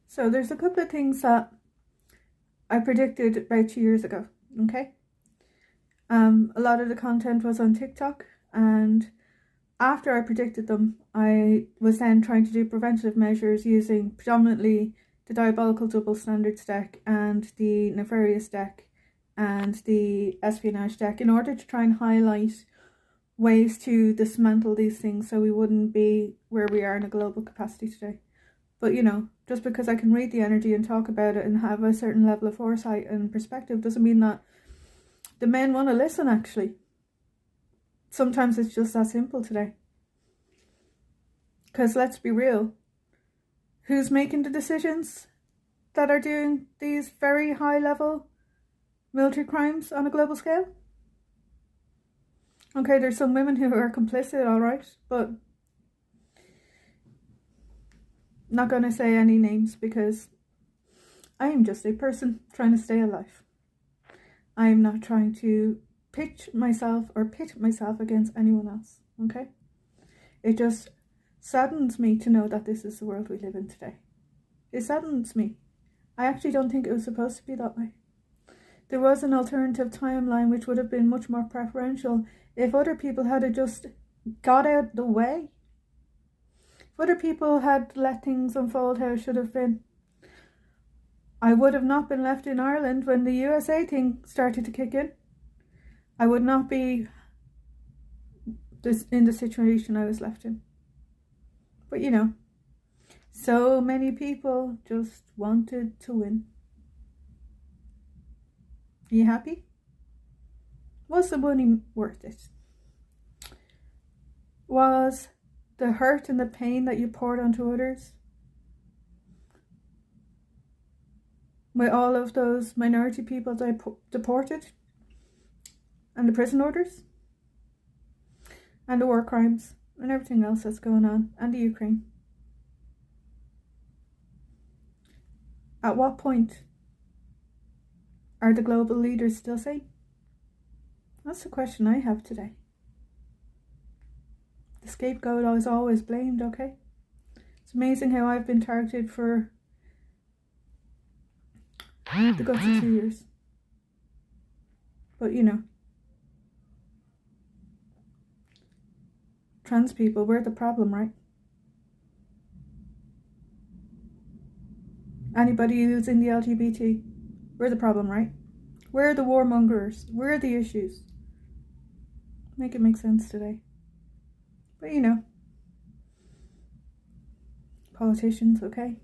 So there's a couple of things that I predicted about 2 years ago, okay? A lot of the content was on TikTok, and after I predicted them, I was then trying to do preventative measures using predominantly the diabolical double standards deck and the nefarious deck and the espionage deck in order to try and highlight ways to dismantle these things so we wouldn't be where we are in a global capacity today. But just because I can read the energy and talk about it and have a certain level of foresight and perspective doesn't mean that the men want to listen, actually. Sometimes it's just that simple today. Because let's be real, who's making the decisions that are doing these very high level military crimes on a global scale? Okay, there's some women who are complicit, alright, but not going to say any names because I am just a person trying to stay alive. I am not trying to pitch myself or pit myself against anyone else, okay? It just saddens me to know that this is the world we live in today. It saddens me. I actually don't think it was supposed to be that way. There was an alternative timeline which would have been much more preferential if other people had just got out the way. If other people had let things unfold how it should have been. I would have not been left in Ireland when the USA thing started to kick in. I would not be in the situation I was left in. But so many people just wanted to win. Are you happy? Was the money worth it? Was the hurt and the pain that you poured onto others, with all of those minority people deported, and the prison orders, and the war crimes, and everything else that's going on, and the Ukraine? At what point are the global leaders still sane? That's the question I have today. The scapegoat is always blamed, okay? It's amazing how I've been targeted for the guts of 2 years. But trans people, we're the problem, right? Anybody who's in the LGBT, we're the problem, right? We're the warmongers. We're the issues. Make it make sense today. But politicians, okay?